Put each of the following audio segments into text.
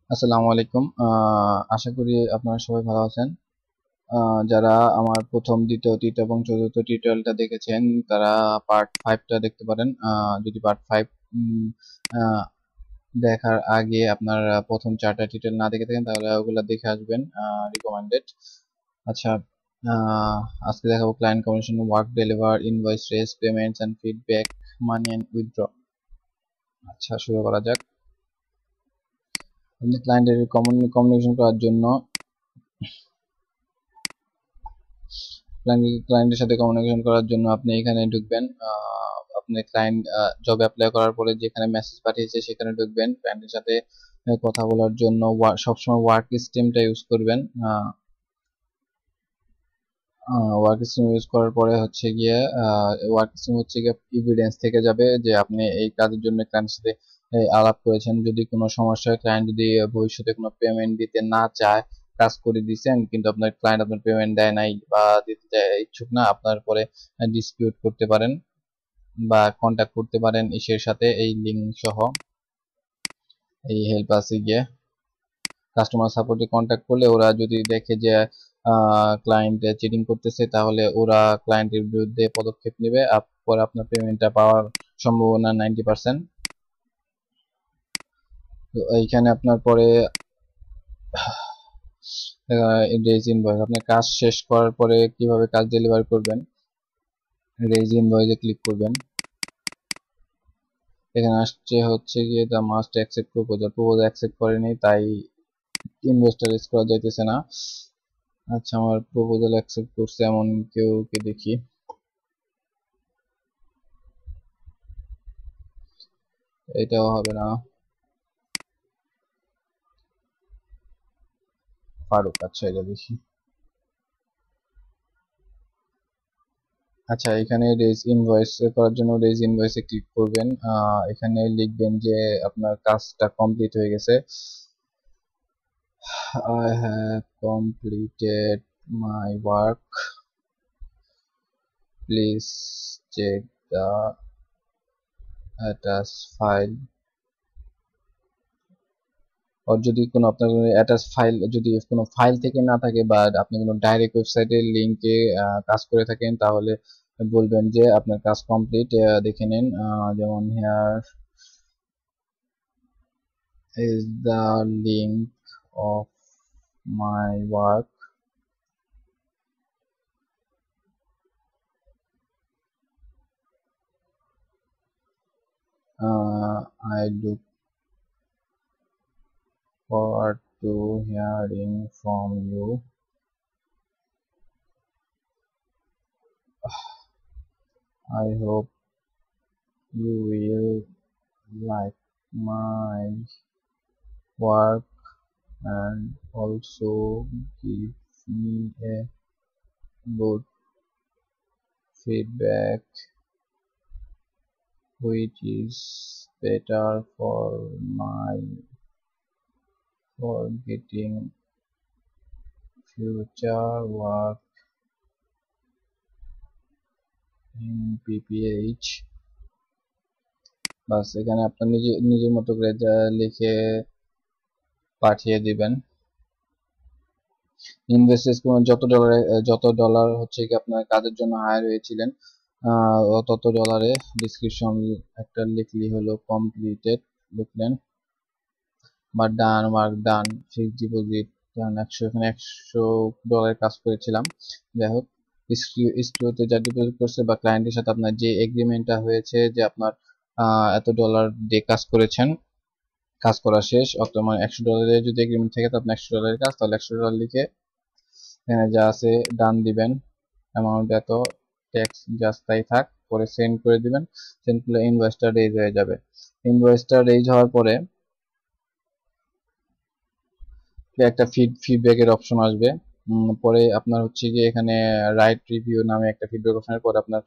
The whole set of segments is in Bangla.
আসসালামু আলাইকুম। আশা করি আপনারা সবাই ভালো আছেন। যারা আমার প্রথম, দ্বিতীয়, তৃতীয় এবং চতুর্থ টিউটোরিয়ালটা দেখেছেন তারা পার্ট 5টা দেখতে পারেন। যদি পার্ট 5 দেখার আগে আপনার প্রথম 4টা টিউটোরিয়াল না দেখে থাকেন তাহলে ওগুলো দেখে আসবেন, রিকমেন্ডেড। আচ্ছা, আহ, আজকে দেখাবো client communication, work deliver, invoice raise, payments and feedback, money and withdraw. আচ্ছা, শুরু করা যাক। আপনি ক্লায়েন্টের কমিউনিকেশন করার জন্য ক্লায়েন্টের সাথে কমিউনিকেশন করার জন্য আপনি এখানে ঢুকবেন। আপনি ক্লায়েন্ট জব অ্যাপ্লাই করার পরে যেখানে মেসেজ পাঠিয়েছে সেখানে ঢুকবেন। ক্লায়েন্টের সাথে কথা বলার জন্য সবসময় ওয়ার্ক স্ট্রিমটা ইউজ করবেন। ওয়ার্ক স্ট্রিম ইউজ করার পরে হচ্ছে গিয়ে ওয়ার্ক স্ট্রিম হচ্ছে গিয়ে এভিডেন্স থেকে যাবে যে আপনি এই কাজের জন্য ক্লায়েন্টের সাথে আলাপ করেছেন। যদি কোনো সমস্যা হয়, ক্লায়েন্ট যদি ভবিষ্যতে কোনো পেমেন্ট দিতে না চায়, কাজ করে দিয়েছেন কিন্তু আপনার ক্লায়েন্ট আপনার পেমেন্ট দেয় নাই বা দিতে ইচ্ছুক না, আপনার পরে ডিসপিউট করতে পারেন বা কন্ট্যাক্ট করতে পারেন ইসের সাথে, এই লিঙ্ক সহ এই হেল্প আছে গিয়ে কাস্টমার সাপোর্টে কন্ট্যাক্ট করলে ওরা যদি দেখে যে ক্লায়েন্ট চিটিং করতেছে তাহলে ওরা ক্লায়েন্টের বিরুদ্ধে পদক্ষেপ নেবে, পরে আপনার পেমেন্টটা পাওয়ার সম্ভাবনা 90%। তো এইখানে আপনার পরে রেজ ইনভয়েস, আপনি কাজ শেষ করার পরে কিভাবে কাজ ডেলিভার করবেন, রেজ ইনভয়েসে ক্লিক করবেন। এখানে আসছে হচ্ছে গিয়ে the must accept proposal accept করেনি তাই ইনভয়েসটা রেজ করা যাইতেছে না। আচ্ছা, আমার প্রপোজাল অ্যাকসেপ্ট করছে এমন কেউ কে দেখি। এটাও হবে না, ফারুক। আচ্ছা, এটা দেখি। আচ্ছা, এখানে রেজ ইনভয়েস করার জন্য রেজ ইনভয়েসে ক্লিক করবেন। এখানে লিখবেন যে আপনার কাজটা কমপ্লিট হয়ে গেছে। I have completed my work. Please check the attached file. আর যদি কোনো আপনার অ্যাটাচ ফাইল, যদি কোনো ফাইল থেকে না থাকে বা আপনি কোনো ডাইরেক্ট ওয়েবসাইটের লিংকে কাজ করে থাকেন তাহলে বলবেন যে আপনার কাজ কমপ্লিট, দেখে নিন। যেমন hair is the link of my work. I look forward to hearing from you. I hope you will like my work and also give me a good feedback, which is better for getting future work in PPH. বাস, এখানে আপনার নিজের মতো করে যা লিখে পাঠিয়ে দিবেন। ইনভেস্টেস যত ডলার হচ্ছে কি আপনার কাজের জন্য হায়ার হয়েছিলেন, তত ডলারে ডিসক্রিপশন একটা লিখলি হলো কমপ্লিটেড লিখলেন, বা ডান, ওয়ার্ক ডান, ফিক্সড ডিপোজিট ডান 100, এখানে $100 কাজ করেছিলাম। যাই হোক, স্ক্রিউতে যা ডিপোজিট করছে বা ক্লায়েন্টের সাথে আপনার যে এগ্রিমেন্টটা হয়েছে যে আপনার এত ডলার দিয়ে কাজ করেছেন, কাজ করা শেষ, অত মানে $100 যদি এগ্রিমেন্ট থেকে তো আপনার $100 কাজ, তাহলে $100 লিখে এখানে যা আছে ডান দিবেন। অ্যামাউন্ট এত, ট্যাক্স জাস্ট তাই থাক, পরে সেন্ড করে দিবেন। সেন্ড করলে ইনভয়েসটা রেজ হয়ে যাবে। ইনভয়েসটা রেজ হওয়ার পরে একটা ফিডব্যাকের অপশন আসবে। পরে আপনার হচ্ছে গিয়ে এখানে রাইট রিভিউ নামে একটা ফিডব্যাক অপশনের পরে আপনার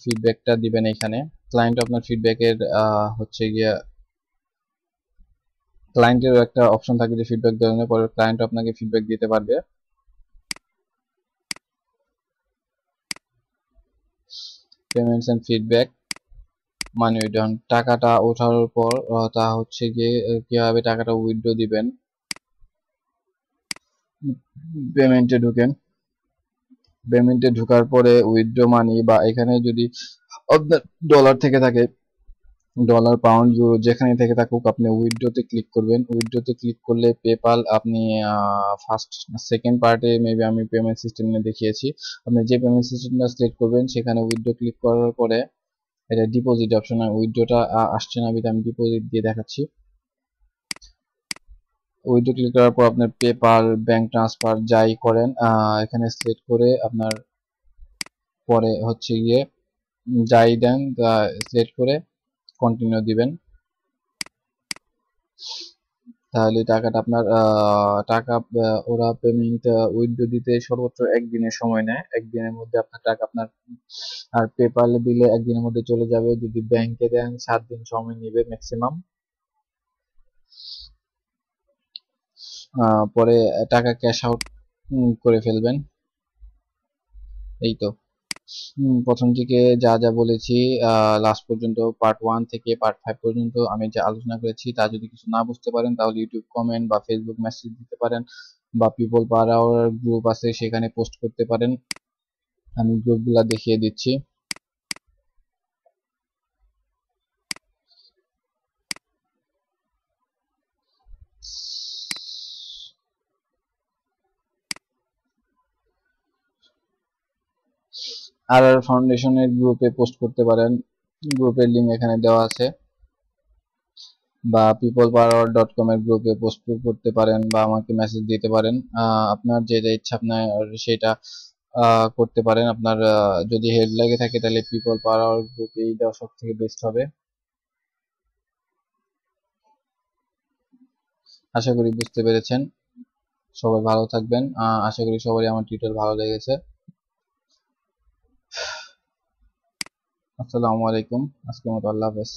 ফিডব্যাকটা দিবেন এখানে। ক্লায়েন্ট আপনার ফিডব্যাকের হচ্ছে গিয়ে ক্লায়েন্টেরও একটা অপশন থাকবে যে ফিডব্যাক দেওয়ার পরে ক্লায়েন্ট আপনাকে ফিডব্যাক দিতে পারবে। Payments and feedback, money withdrawn টাকাটা ওঠার পর তা হচ্ছে গিয়ে কিভাবে টাকাটা উইথড্র দিবেন। পেমেন্টে ঢুকেন, পেমেন্টে ঢোকার পরে উইথড্র মানি বা এখানে যদি আপনার ডলার থেকে থাকে, ডলার পাউন্ড ইউরো যেখানে থেকে থাকুক আপনি উইথড্রোতে ক্লিক করবেন। উইথড্রোতে ক্লিক করলে পেপাল আপনি ফার্স্ট সেকেন্ড পার্টে মেবি আমি পেমেন্ট সিস্টেম নিয়ে দেখিয়েছি, আপনি যে পেমেন্ট সিস্টেমটা সিলেক্ট করবেন সেখানে উইথড্রো ক্লিক করার পরে এটা ডিপোজিট অপশন, উইথড্রোটা আসছে না বিধে আমি ডিপোজিট দিয়ে দেখাচ্ছি। উইথড্রো ক্লিক করার পর আপনার পেপাল ব্যাংক ট্রান্সফার যাই করেন এখানে সিলেক্ট করে আপনার পরে হচ্ছে গিয়ে যাই দেন সিলেক্ট করে কন্টিনিউ দিবেন। তাহলে টাকাটা আপনার টাকা ওরা পেমেন্ট উইথড্র দিতে সর্বোচ্চ একদিনের সময় নেয়, একদিনের মধ্যে আপনার টাকা আপনার, আর পেপালে দিলে একদিনের মধ্যে চলে যাবে, যদি ব্যাংকে দেন 7 দিন সময় নেবে ম্যাক্সিমাম। পরে টাকা ক্যাশ আউট করে ফেলবেন। এই তো প্রথম থেকে যা যা বলেছি লাস্ট পর্যন্ত পার্ট 1 থেকে পার্ট 5 পর্যন্ত আমি যা আলোচনা করেছি তা যদি কিছু না বুঝতে পারেন তাহলে ইউটিউব কমেন্ট বা ফেসবুক মেসেজ দিতে পারেন, বা পিপল পাওয়ার আওয়ার গ্রুপ আছে সেখানে পোস্ট করতে পারেন, আমি গ্রুপগুলা দেখিয়ে দিচ্ছি। আর আর ফাউন্ডেশনের গ্রুপে পোস্ট করতে পারেন, গ্রুপের লিঙ্ক এখানে দেওয়া আছে, বা peoplepower.com এর গ্রুপে পোস্ট করতে পারেন বা আমাকে মেসেজ দিতে পারেন। আপনার যেটা ইচ্ছা আপনার সেটা করতে পারেন। আপনার যদি হেল্প লাগে থাকে তাহলে পিপল পাওয়ার গ্রুপে দেওয়া সব থেকে বেস্ট হবে। আশা করি বুঝতে পেরেছেন। সবাই ভালো থাকবেন। আশা করি সবারই আমার টিউটোরিয়াল ভালো লেগেছে। আসসালামু আলাইকুম, আজকের মতো আল্লাহ হাফেজ।